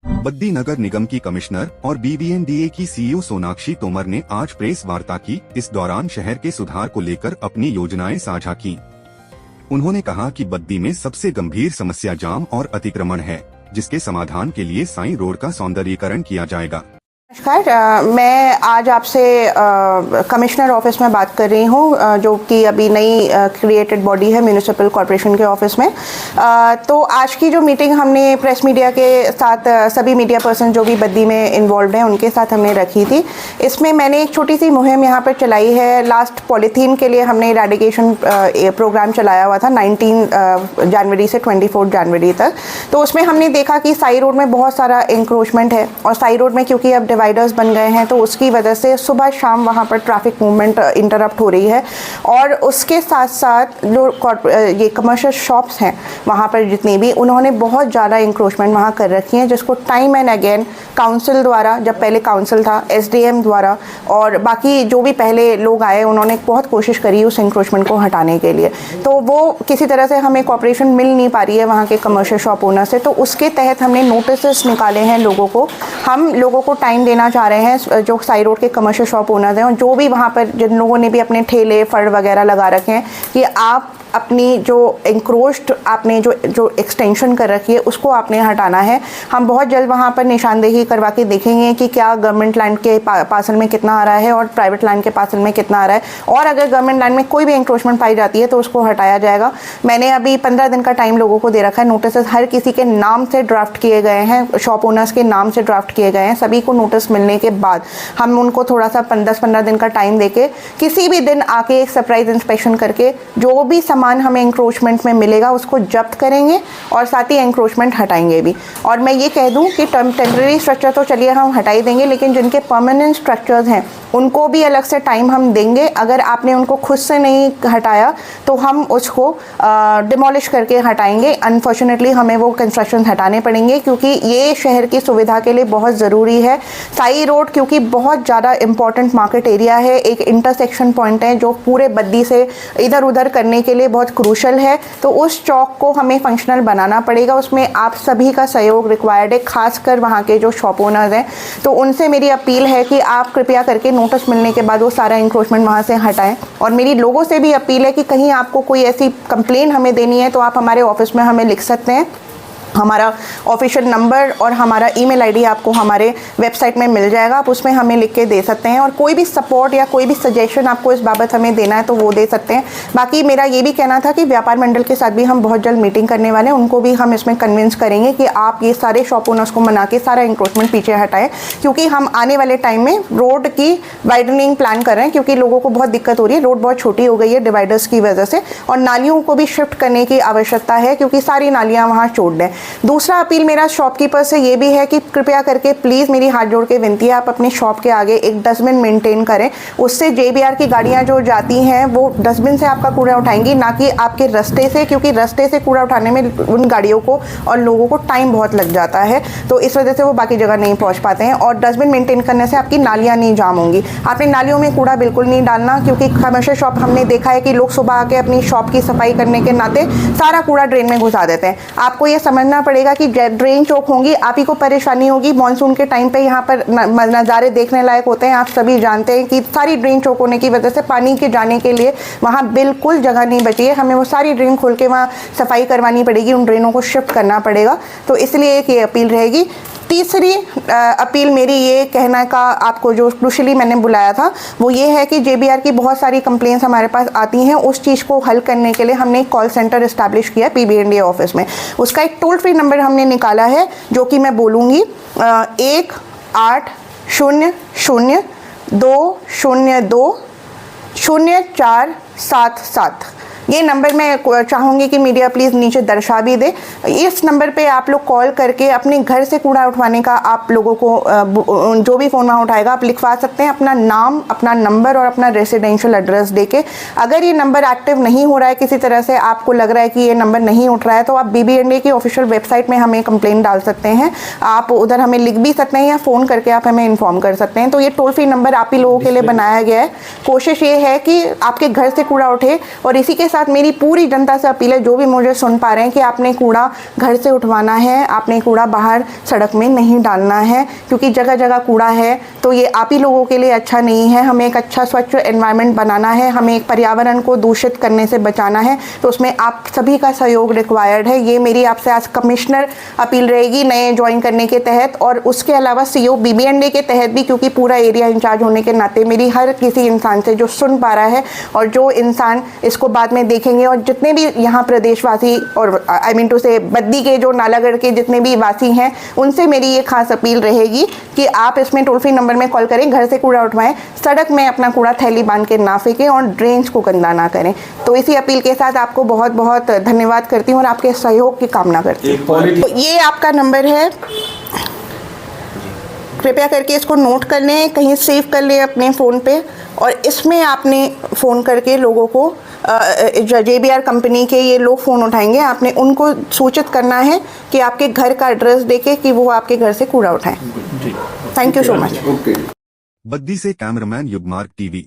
बद्दी नगर निगम की कमिश्नर और BBNDA की CEO सोनाक्षी तोमर ने आज प्रेस वार्ता की। इस दौरान शहर के सुधार को लेकर अपनी योजनाएं साझा की। उन्होंने कहा कि बद्दी में सबसे गंभीर समस्या जाम और अतिक्रमण है, जिसके समाधान के लिए साई रोड का सौंदर्यीकरण किया जाएगा। नमस्कार, मैं आज आपसे कमिश्नर ऑफिस में बात कर रही हूँ, जो कि अभी नई क्रिएटेड बॉडी है म्यूनिसिपल कॉरपोरेशन के ऑफिस में। तो आज की जो मीटिंग हमने प्रेस मीडिया के साथ सभी मीडिया पर्सन जो भी बद्दी में इन्वॉल्व हैं उनके साथ हमने रखी थी। इसमें मैंने एक छोटी सी मुहिम यहाँ पर चलाई है। लास्ट पॉलीथीन के लिए हमने इरेडिकेशन प्रोग्राम चलाया हुआ था 19 जनवरी से 24 जनवरी तक। तो उसमें हमने देखा कि साई रोड में बहुत सारा इंक्रोचमेंट है, और साई रोड में क्योंकि अब डिवाइडर्स बन गए हैं तो उसकी वजह से सुबह शाम वहाँ पर ट्रैफिक मूवमेंट इंटरप्ट हो रही है। और उसके साथ साथ जो ये कमर्शियल शॉप्स हैं वहाँ पर जितनी भी, उन्होंने बहुत ज़्यादा इंक्रोचमेंट वहाँ कर रखी है, जिसको टाइम एंड अगेन काउंसिल द्वारा, जब पहले काउंसिल था, SDM द्वारा और बाकी जो भी पहले लोग आए, उन्होंने बहुत कोशिश करी उस इंक्रोचमेंट को हटाने के लिए। तो वो किसी तरह से हमें कॉपरेशन मिल नहीं पा रही है वहाँ के कमर्शियल शॉप ओनर से। तो उसके तहत हमने नोटिस निकाले हैं लोगों को। हम लोगों को टाइम देना चाह रहे हैं, जो साई रोड के कमर्शियल शॉप ओनर्स हैं और जो भी वहाँ पर जिन लोगों ने भी अपने ठेले फड़ वगैरह लगा रखे हैं, कि आप अपनी जो इंक्रोच्ड आपने जो एक्सटेंशन कर रखी है उसको आपने हटाना है। हम बहुत जल्द वहाँ पर निशानदेही करवा के देखेंगे कि क्या गवर्नमेंट लैंड के पार्सल में कितना आ रहा है और प्राइवेट लैंड के पार्सल में कितना आ रहा है, और अगर गवर्नमेंट लैंड में कोई भी इंक्रोचमेंट पाई जाती है तो उसको हटाया जाएगा। मैंने अभी 15 दिन का टाइम लोगों को दे रखा है। नोटिस हर किसी के नाम से ड्राफ्ट किए गए हैं, शॉप ओनर्स के नाम से ड्राफ्ट किए गए हैं। सभी को नोटिस मिलने के बाद हम उनको थोड़ा सा 10-15 दिन का टाइम देके किसी भी दिन आके एक सरप्राइज इंस्पेक्शन करके जो भी सामान हमें इंक्रोचमेंट में मिलेगा उसको जब्त करेंगे और साथ ही इंक्रोचमेंट हटाएंगे भी। और मैं ये कह दूं कि टेम्परेरी स्ट्रक्चर तो चलिए हम हटा ही देंगे, लेकिन जिनके परमानेंट स्ट्रक्चर्स हैं उनको भी अलग से टाइम हम देंगे। अगर आपने उनको खुद से नहीं हटाया तो हम उसको डिमोलिश करके हटाएंगे। अनफॉर्चुनेटली हमें वो कंस्ट्रक्शन हटाने पड़ेंगे, क्योंकि ये शहर की सुविधा के लिए बहुत ज़रूरी है। साई रोड क्योंकि बहुत ज़्यादा इंपॉर्टेंट मार्केट एरिया है, एक इंटरसेक्शन पॉइंट है जो पूरे बद्दी से इधर उधर करने के लिए बहुत क्रूशल है। तो उस चौक को हमें फंक्शनल बनाना पड़ेगा। उसमें आप सभी का सहयोग रिक्वायर्ड है, खासकर वहाँ के जो शॉप ओनर्स हैं। तो उनसे मेरी अपील है कि आप कृपया करके नोटिस मिलने के बाद वो सारा इंक्रोचमेंट वहाँ से हटाएं। और मेरी लोगों से भी अपील है कि कहीं आपको कोई ऐसी कंप्लेन हमें देनी है तो आप हमारे ऑफिस में हमें लिख सकते हैं। हमारा ऑफिशियल नंबर और हमारा ईमेल आईडी आपको हमारे वेबसाइट में मिल जाएगा, आप उसमें हमें लिख के दे सकते हैं। और कोई भी सपोर्ट या कोई भी सजेशन आपको इस बाबत हमें देना है तो वो दे सकते हैं। बाकी मेरा ये भी कहना था कि व्यापार मंडल के साथ भी हम बहुत जल्द मीटिंग करने वाले हैं, उनको भी हम इसमें कन्विंस करेंगे कि आप ये सारे शॉप ओनर्स को मना के सारा इंक्रोचमेंट पीछे हटाएं, क्योंकि हम आने वाले टाइम में रोड की वाइडनिंग प्लान कर रहे हैं, क्योंकि लोगों को बहुत दिक्कत हो रही है। रोड बहुत छोटी हो गई है डिवाइडर्स की वजह से, और नालियों को भी शिफ्ट करने की आवश्यकता है, क्योंकि सारी नालियाँ वहाँ छोड़ दें। दूसरा अपील मेरा शॉपकीपर से ये भी है कि कृपया करके प्लीज़ मेरी हाथ जोड़ के विनती है, आप अपने शॉप के आगे एक डस्टबिन मेंटेन करें। उससे JBR की गाड़ियां जो जाती हैं वो डस्टबिन से आपका कूड़ा उठाएंगी, ना कि आपके रास्ते से, क्योंकि रास्ते से कूड़ा उठाने में उन गाड़ियों को और लोगों को टाइम बहुत लग जाता है, तो इस वजह से वो बाकी जगह नहीं पहुँच पाते हैं। और डस्टबिन मेंटेन करने से आपकी नालियाँ नहीं जाम होंगी। आपने नालियों में कूड़ा बिल्कुल नहीं डालना, क्योंकि कमर्शियल शॉप हमने देखा है कि लोग सुबह आके अपनी शॉप की सफाई करने के नाते सारा कूड़ा ड्रेन में घुसा देते हैं। आपको ये समझना पड़ेगा कि ड्रेन चौक होंगी, आप ही को परेशानी होगी। मॉनसून के टाइम पे यहाँ पर नज़ारे देखने लायक होते हैं। आप सभी जानते हैं कि सारी ड्रेन चौक होने की वजह से पानी के जाने के लिए वहाँ बिल्कुल जगह नहीं बची है। हमें वो सारी ड्रेन खोल के वहाँ सफाई करवानी पड़ेगी, उन ड्रेनों को शिफ्ट करना पड़ेगा। तो इसलिए एक ये अपील रहेगी। तीसरी अपील मेरी ये कहना का आपको जो क्रूशली मैंने बुलाया था वो ये है कि JBR की बहुत सारी कंप्लेंट्स हमारे पास आती हैं। उस चीज़ को हल करने के लिए हमने एक कॉल सेंटर इस्टेब्लिश किया PBNDA ऑफिस में। उसका एक टोल फ्री नंबर हमने निकाला है, जो कि मैं बोलूँगी 1800-202-0477। ये नंबर मैं चाहूँगी कि मीडिया प्लीज़ नीचे दर्शा भी दे। इस नंबर पे आप लोग कॉल करके अपने घर से कूड़ा उठवाने का आप लोगों को जो भी फ़ोन वहाँ उठाएगा आप लिखवा सकते हैं, अपना नाम, अपना नंबर और अपना रेसिडेंशियल एड्रेस देके। अगर ये नंबर एक्टिव नहीं हो रहा है, किसी तरह से आपको लग रहा है कि ये नंबर नहीं उठ रहा है, तो आप BBNDA की ऑफिशियल वेबसाइट में हमें कंप्लेंट डाल सकते हैं। आप उधर हमें लिख भी सकते हैं या फ़ोन करके आप हमें इन्फॉर्म कर सकते हैं। तो ये टोल फ्री नंबर आप ही लोगों के लिए बनाया गया है। कोशिश ये है कि आपके घर से कूड़ा उठे, और इसी के साथ मेरी पूरी जनता से अपील है, जो भी मुझे सुन पा रहे हैं, कि आपने कूड़ा घर से उठवाना है, आपने कूड़ा बाहर सड़क में नहीं डालना है, क्योंकि जगह जगह कूड़ा है तो ये आप ही लोगों के लिए अच्छा नहीं है। हमें एक अच्छा स्वच्छ एनवायरनमेंट बनाना है, हमें एक पर्यावरण को दूषित करने से बचाना है, तो उसमें आप सभी का सहयोग रिक्वायर्ड है। ये मेरी आपसे आज कमिश्नर अपील रहेगी नए ज्वाइन करने के तहत, और उसके अलावा सीईओ बीबीएनडीए के तहत भी, क्योंकि पूरा एरिया इंचार्ज होने के नाते मेरी हर किसी इंसान से जो सुन पा रहा है और जो इंसान इसको बाद में देखेंगे, और जितने भी यहाँ प्रदेशवासी और आई मीन टू से बद्दी के जो नालागढ़ के जितने भी वासी हैं, उनसे मेरी ये खास अपील रहेगी कि आप इसमें टोल फ्री नंबर में कॉल करें, घर से कूड़ा उठवाएं, सड़क में अपना कूड़ा थैली बांध के ना फेंकें और ड्रेन्स को गंदा ना करें। तो इसी अपील के साथ आपको बहुत बहुत धन्यवाद करती हूँ और आपके सहयोग की कामना करती हूँ। तो ये आपका नंबर है, कृपया करके इसको नोट कर लें, कहीं सेव कर लें अपने फ़ोन पे, और इसमें आपने फ़ोन करके लोगों को JBR कंपनी के ये लोग फ़ोन उठाएंगे, आपने उनको सूचित करना है कि आपके घर का एड्रेस देके कि वो आपके घर से कूड़ा उठाएं। Thank you so much. Baddi से कैमरामैन युगमार्ग TV।